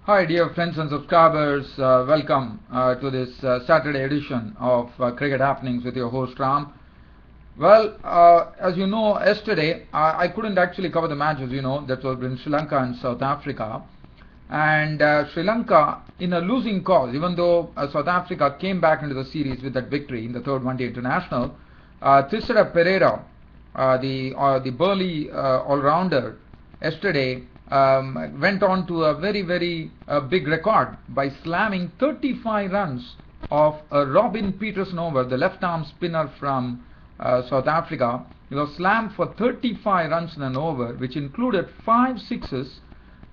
Hi dear friends and subscribers, welcome to this Saturday edition of Cricket Happenings with your host Ram. Well, as you know, yesterday I couldn't actually cover the matches, that was between Sri Lanka and South Africa. And Sri Lanka in a losing cause, even though South Africa came back into the series with that victory in the third one-day international. Thisara Perera, the Burley all-rounder, yesterday went on to a very big record by slamming 35 runs of a Robin Peterson over, the left-arm spinner from South Africa. He was slammed for 35 runs in an over, which included 5 sixes.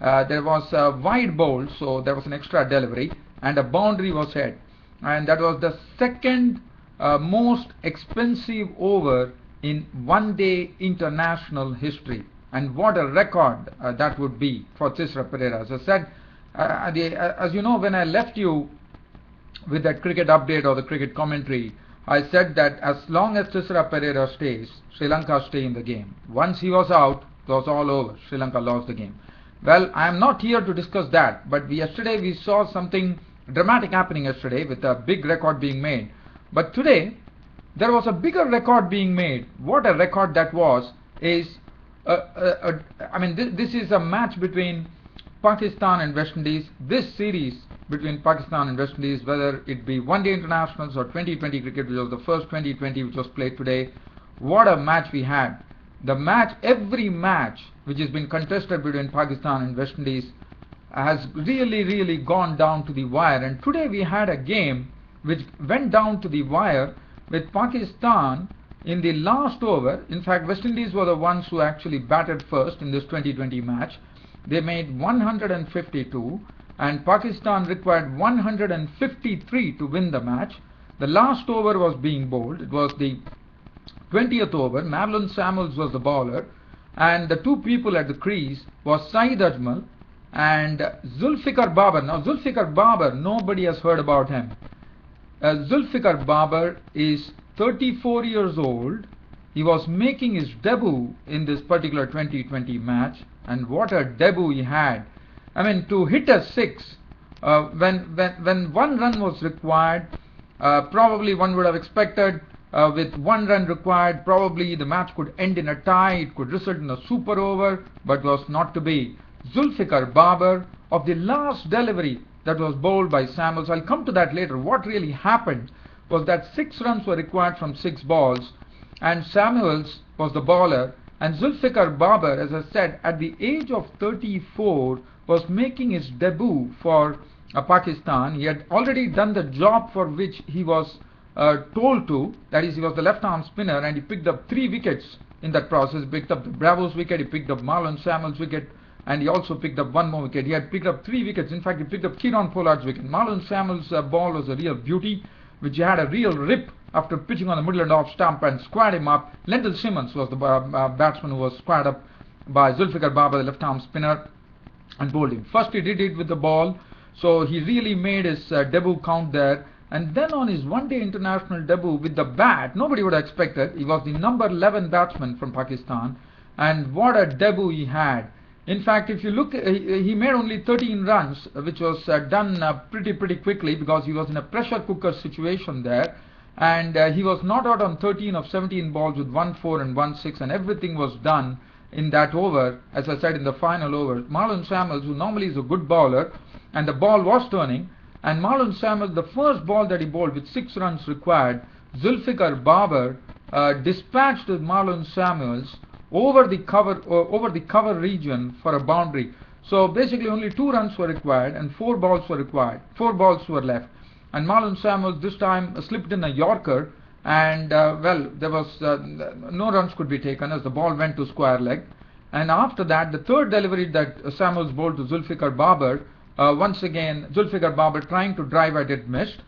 There was a wide bowl, so there was an extra delivery, and a boundary was hit. And that was the second most expensive over in one-day international history. And what a record that would be for Thisara Perera. As I said, as you know, when I left you with that cricket update or the cricket commentary, I said that as long as Thisara Perera stays, Sri Lanka stay in the game. Once he was out, it was all over. Sri Lanka lost the game. Well, I am not here to discuss that, but yesterday we saw something dramatic happening yesterday with a big record being made. But today, there was a bigger record being made. What a record that was is, this is a match between Pakistan and West Indies. This series between Pakistan and West Indies, whether it be one-day internationals or 2020 cricket, which was the first 2020 which was played today, what a match we had. Every match which has been contested between Pakistan and West Indies has really gone down to the wire. And today we had a game which went down to the wire with Pakistan in the last over. In fact, West Indies were the ones who actually batted first in this 2020 match. They made 152 and Pakistan required 153 to win the match. The last over was being bowled. It was the 20th over. Marlon Samuels was the bowler, and the two people at the crease was Saeed Ajmal and Zulfiqar Babbar. Now Zulfiqar Babbar, nobody has heard about him. Zulfiqar Babbar is 34 years old. He was making his debut in this particular 2020 match, and what a debut he had. To hit a six when one run was required, probably one would have expected with 1 run required, probably the match could end in a tie, it could result in a super over, but was not to be. Zulfiqar Babbar, of the last delivery that was bowled by Samuels, I'll come to that later. What really happened was that 6 runs were required from 6 balls, and Samuels was the bowler, and Zulfiqar Babbar, as I said, at the age of 34, was making his debut for Pakistan. He had already done the job for which he was told to, that is, he was the left-arm spinner, and he picked up 3 wickets in that process. He picked up the Bravo's wicket, he picked up Marlon Samuels' wicket, and he also picked up 1 more wicket. He had picked up 3 wickets. In fact, he picked up Kieron Pollard's wicket. Marlon Samuels' ball was a real beauty, which had a real rip after pitching on the middle and off stump and squared him up. Lendl Simmons was the batsman who was squared up by Zulfiqar Babbar, the left-arm spinner, and bowled him. First he did it with the ball, so he really made his debut count there. And then on his one-day international debut with the bat, nobody would have expected. He was the number 11 batsman from Pakistan, and what a debut he had. In fact, if you look, he made only 13 runs, which was done pretty quickly, because he was in a pressure cooker situation there, and he was not out on 13 of 17 balls with 1-4 and 1-6, and everything was done in that over, as I said, in the final over. Marlon Samuels, who normally is a good bowler, and the ball was turning, and Marlon Samuels, the first ball that he bowled with 6 runs required, Zulfiqar Babbar dispatched Marlon Samuels over the cover region for a boundary. So basically only 2 runs were required and 4 balls were required. 4 balls were left, and Marlon Samuels this time slipped in a Yorker, and there was no runs could be taken as the ball went to square leg. And after that, the third delivery that Samuels bowled to Zulfiqar Babbar, once again Zulfiqar Babbar trying to drive at it, missed,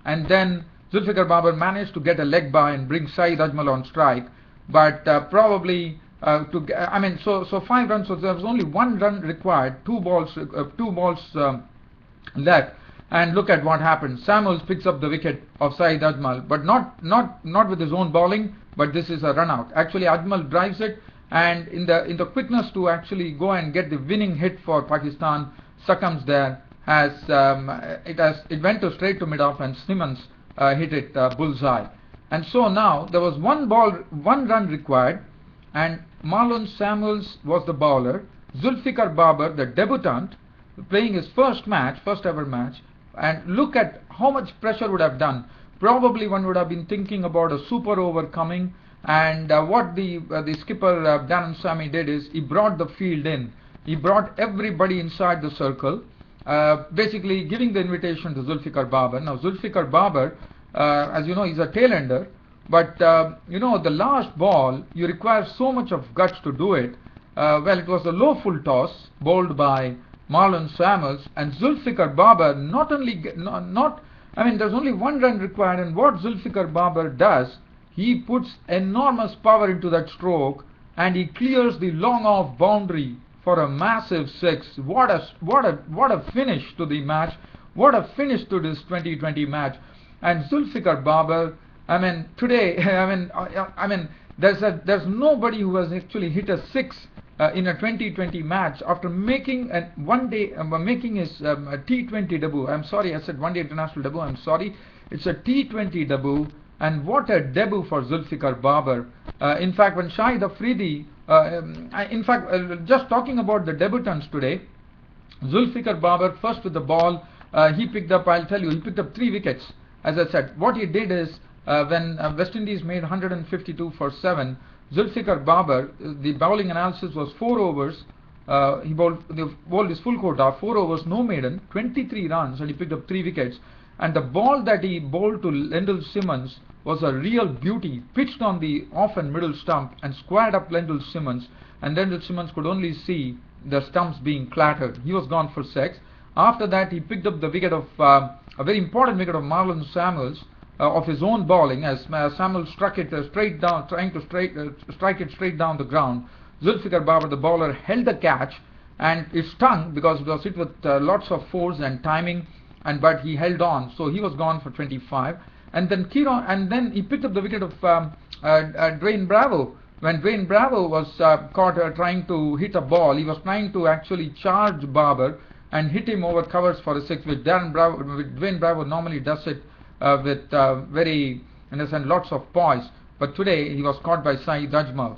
and then Zulfiqar Babbar managed to get a leg by and bring Saeed Ajmal on strike, but probably so 5 runs, so there was only 1 run required, 2 balls left, and look at what happened. Samuels picks up the wicket of Saeed Ajmal, but not with his own bowling, but this is a run out. Actually Ajmal drives it, and in the quickness to actually go and get the winning hit for Pakistan, succumbs there, as it went to straight to mid-off, and Simmons hit it bullseye. And so now there was one run required, and Marlon Samuels was the bowler. Zulfiqar Babbar, the debutant, playing his first ever match, and look at how much pressure would have done. Probably one would have been thinking about a super over coming, and what the skipper Darren Sammy did is he brought the field in. He brought everybody inside the circle, basically giving the invitation to Zulfiqar Babbar. Now Zulfiqar Babbar, as you know, he's a tail-ender, but you know, the last ball, you require so much of guts to do it. Well, it was a low full toss bowled by Marlon Samuels, and Zulfiqar Babbar there's only one run required, and what Zulfiqar Babbar does, he puts enormous power into that stroke, and he clears the long off boundary for a massive six. What a finish to the match! What a finish to this 2020 match! And Zulfiqar Babbar, today, there's nobody who has actually hit a six in a 2020 match after making making his T20 debut. I'm sorry, I said one day international debut. I'm sorry, it's a T20 debut, and what a debut for Zulfiqar Babbar. In fact, when Shahid Afridi, just talking about the debutants today, Zulfiqar Babbar first with the ball, he picked up 3 wickets. As I said, what he did is when West Indies made 152 for 7, Zulfiqar Babbar, the bowling analysis was 4 overs. He bowled his full quota, 4 overs, no maiden, 23 runs, and he picked up 3 wickets. And the ball that he bowled to Lendl Simmons was a real beauty, pitched on the off and middle stump and squared up Lendl Simmons, and Lendl Simmons could only see the stumps being clattered. He was gone for 6. After that, he picked up the wicket of a very important wicket of Marlon Samuels, of his own bowling, as Samuel struck it straight down, trying to strike it straight down the ground. Zulfiqar Babbar, the bowler, held the catch, and it stung because it was hit with lots of force and timing, but he held on, so he was gone for 25. And then he picked up the wicket of Dwayne Bravo. When Dwayne Bravo was caught trying to hit a ball, he was trying to actually charge Babbar and hit him over covers for a 6, which Dwayne Bravo normally does it with very, in a sense, lots of poise. But today he was caught by Saeed Ajmal.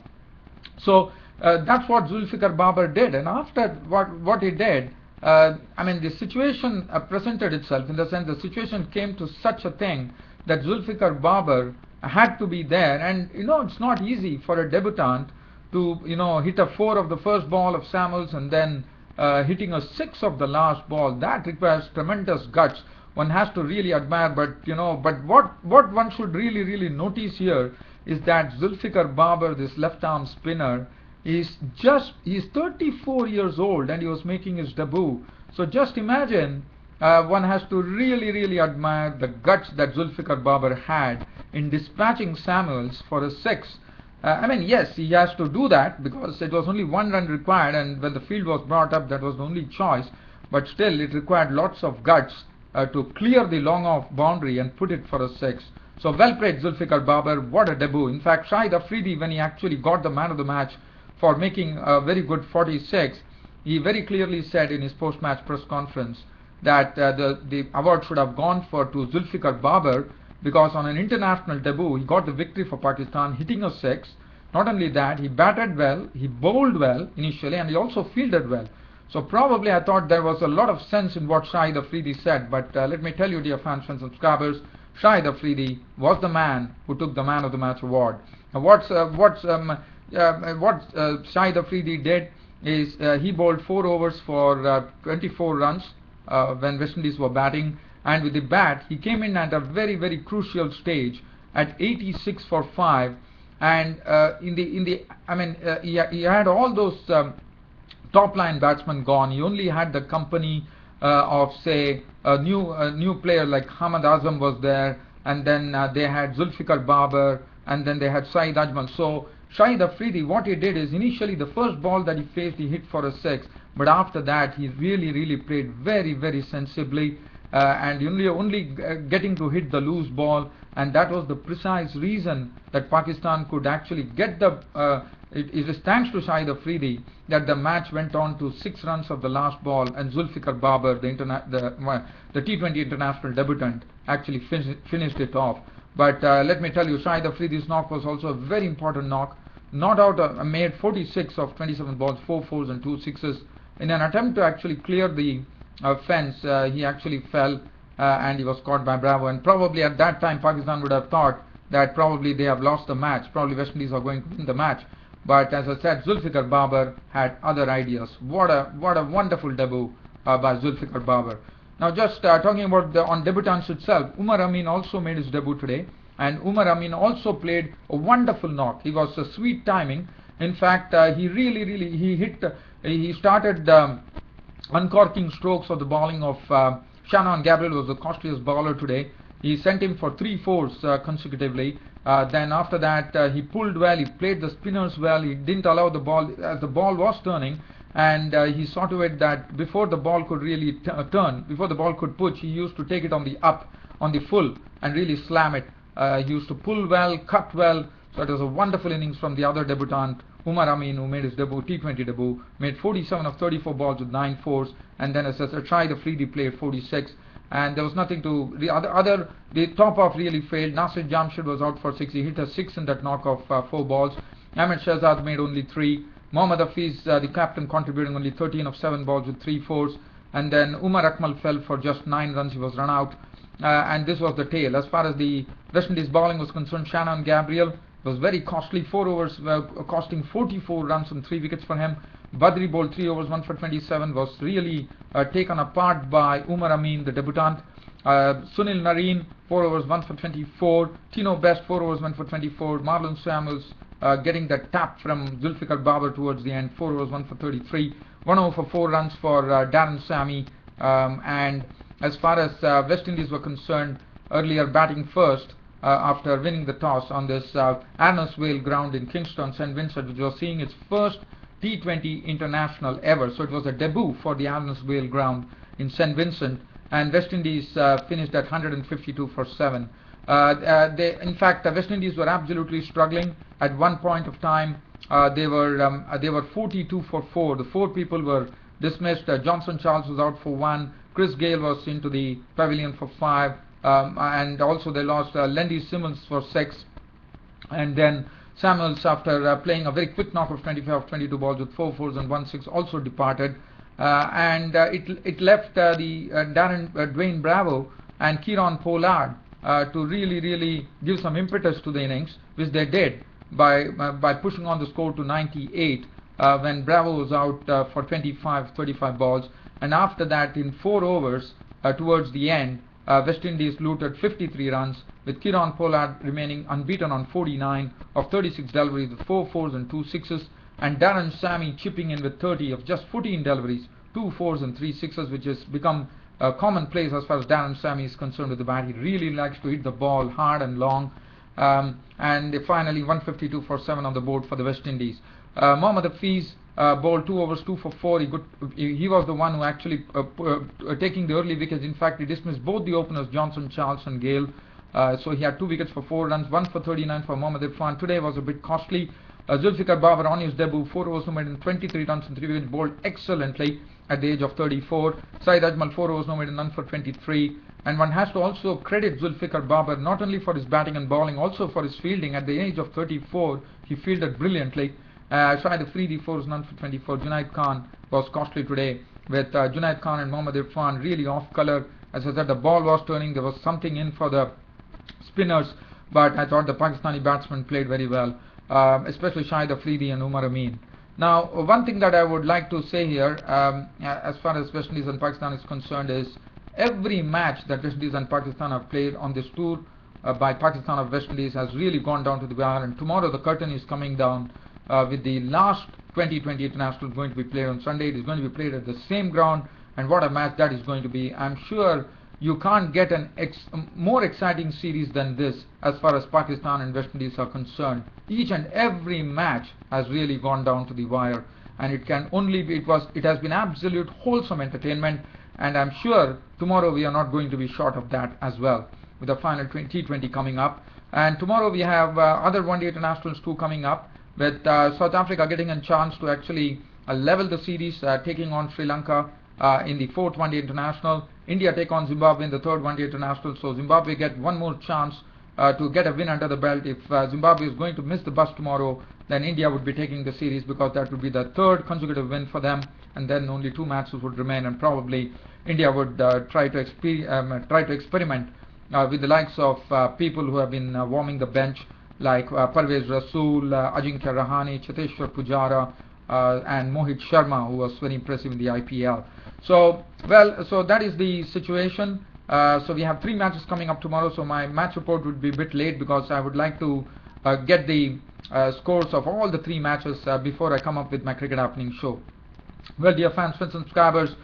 So that's what Zulfiqar Babbar did. And after what he did, the situation presented itself, in the sense the situation came to such a thing that Zulfiqar Babbar had to be there. And it's not easy for a debutant to hit a 4 of the first ball of Samuels and then hitting a 6 of the last ball. That requires tremendous guts. One has to really admire, but what one should really notice here is that Zulfiqar Babbar, this left arm spinner, he's 34 years old and he was making his debut. So just imagine, one has to really admire the guts that Zulfiqar Babbar had in dispatching Samuels for a 6. Yes, he has to do that because it was only 1 run required, and when the field was brought up, that was the only choice. But still, it required lots of guts to clear the long off boundary and put it for a 6. So well played, Zulfiqar Babbar. What a debut. In fact, Shahid Afridi, when he actually got the man of the match for making a very good 46, he very clearly said in his post-match press conference that the award should have gone to Zulfiqar Babbar, because on an international debut he got the victory for Pakistan, hitting a 6. Not only that, he batted well, he bowled well initially, and he also fielded well. So probably I thought there was a lot of sense in what Shahid Afridi said, but let me tell you, dear fans and subscribers, Shahid Afridi was the man who took the man of the match award. Now what Shahid Afridi did is he bowled 4 overs for 24 runs when West Indies were batting, and with the bat he came in at a very crucial stage at 86 for 5, and he had all those top line batsmen gone. He only had the company of, say, a new player like Hamad Azam was there, and then they had Zulfiqar Babbar, and then they had Saeed Ajmal. So Shahid Afridi, what he did is, initially the first ball that he faced, he hit for a 6, but after that he really played very sensibly, and only getting to hit the loose ball, and that was the precise reason that Pakistan could actually get the it is thanks to Shahid Afridi that the match went on to 6 runs of the last ball, and Zulfiqar Babbar, the T20 international debutant, actually finished it off. But let me tell you, Shahid Afridi's knock was also a very important knock. Not out, made 46 of 27 balls, 4 fours and 2 sixes. In an attempt to actually clear the fence, he actually fell and he was caught by Bravo. And probably at that time, Pakistan would have thought that probably they have lost the match. Probably West Indies are going to win the match. But as I said, Zulfiqar Babbar had other ideas. What a wonderful debut by Zulfiqar Babbar. Now just talking about on debutants itself, Umar Amin also made his debut today, and Umar Amin also played a wonderful knock. He was a sweet timing. In fact, he started uncorking strokes of the bowling of Shannon Gabriel, was the costliest bowler today. He sent him for 3 fours consecutively. Then after that, he pulled well, he played the spinners well, he didn't allow the ball, as the ball was turning, and he saw to it that before the ball could really turn, before the ball could pitch, he used to take it on the up, on the full, and really slam it. He used to pull well, cut well, so it was a wonderful innings from the other debutant, Umar Amin, who made his debut, T20 debut, made 47 of 34 balls with 9 fours, and then as I said, Shahid Afridi played 46. And there was nothing to the top off really failed. Nasir Jamshid was out for 6. He hit a 6 in that knock of 4 balls. Ahmed Shahzad made only 3. Mohammad Hafiz, the captain, contributing only 13 of 7 balls with 3 fours. And then Umar Akmal fell for just 9 runs. He was run out. And this was the tail. As far as the West Indies bowling was concerned, Shannon Gabriel was very costly. 4 overs costing 44 runs and 3 wickets for him. Badri bowled 3 overs, 1 for 27, was really taken apart by Umar Amin, the debutant. Sunil Nareen, 4 overs, 1 for 24. Tino Best, 4 overs, 1 for 24. Marlon Samuels getting that tap from Zulfiqar Babbar towards the end, 4 overs, 1 for 33. 1 over for 4 runs for Darren Sammy. And as far as West Indies were concerned, earlier batting first after winning the toss on this Arnos Vale ground in Kingston, St. Vincent, which was seeing its first T20 international ever. So it was a debut for the Arnos Vale ground in St. Vincent, and West Indies finished at 152 for 7. In fact, West Indies were absolutely struggling. At one point of time, they were 42 for 4. The 4 people were dismissed. Johnson Charles was out for 1. Chris Gale was into the pavilion for 5. And also they lost Lendy Simmons for 6. And then Samuels, after playing a very quick knock of 25 of 22 balls with 4 fours and 1 6, also departed. It left Dwayne Bravo and Kieron Pollard to really give some impetus to the innings, which they did by pushing on the score to 98 when Bravo was out for 35 balls. And after that, in 4 overs towards the end, West Indies looted 53 runs, with Kieron Pollard remaining unbeaten on 49 of 36 deliveries with 4 fours and 2 sixes, and Darren Sammy chipping in with 30 of just 14 deliveries, 2 fours and 3 sixes, which has become commonplace as far as Darren Sammy is concerned with the bat. He really likes to hit the ball hard and long. And finally 152 for 7 on the board for the West Indies. Mohammad Hafiz bowled 2 overs, 2 for 4. He was the one who actually taking the early wickets. In fact, he dismissed both the openers, Johnson, Charles and Gale. So he had 2 wickets for 4 runs, 1 for 39 for Mohammad Irfan. Today was a bit costly. Zulfiqar Babbar on his debut, 4 overs, no made in 23 runs and 3 wickets, bowled excellently at the age of 34. Saeed Ajmal, 4 overs, no made in none for 23. And one has to also credit Zulfiqar Babbar not only for his batting and bowling, also for his fielding. At the age of 34, he fielded brilliantly. Shahid Afridi, 4 overs, none for 24. Junaid Khan was costly today, with Junaid Khan and Mohammad Irfan really off colour. As I said, the ball was turning, there was something in for the spinners, but I thought the Pakistani batsmen played very well, especially Shahid Afridi and Umar Amin. Now, one thing that I would like to say here, as far as West Indies and Pakistan is concerned, is every match that West Indies and Pakistan have played on this tour by Pakistan of West Indies has really gone down to the wire, and tomorrow the curtain is coming down with the last 2020 international going to be played on Sunday. It is going to be played at the same ground, and what a match that is going to be. I'm sure you can't get an more exciting series than this as far as Pakistan and West Indies are concerned. Each and every match has really gone down to the wire, and it can only be, it has been absolute wholesome entertainment, and I'm sure tomorrow we are not going to be short of that as well. with the final T20 coming up. And tomorrow we have other one-day internationals too coming up, with South Africa getting a chance to actually level the series, taking on Sri Lanka in the fourth one-day international. India take on Zimbabwe in the third one-day international. So Zimbabwe get one more chance to get a win under the belt. If Zimbabwe is going to miss the bus tomorrow, then India would be taking the series, because that would be the third consecutive win for them, and then only 2 matches would remain, and probably India would try to experiment with the likes of people who have been warming the bench, like Parvez Rasool, Ajinkya Rahane, Cheteshwar Pujara, and Mohit Sharma, who was very impressive in the IPL. So that is the situation. So we have 3 matches coming up tomorrow, so my match report would be a bit late, because I would like to get the scores of all the 3 matches before I come up with my Cricket Happening show. Well, dear fans, friends and subscribers,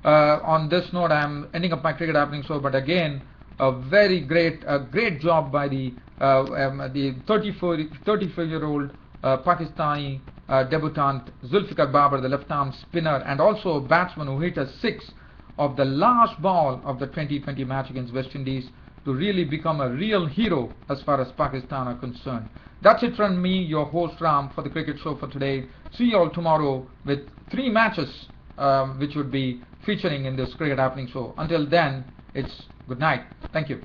on this note I am ending up my Cricket Happening show, but again, a very great job by the 34-year-old Pakistani debutant Zulfiqar Babbar, the left-arm spinner, and also a batsman who hit a 6 of the last ball of the 2020 match against West Indies, to really become a real hero as far as Pakistan are concerned. That's it from me, your host Ram, for the cricket show for today. See you all tomorrow with 3 matches which would be featuring in this Cricket Happening show. Until then, it's good night. Thank you.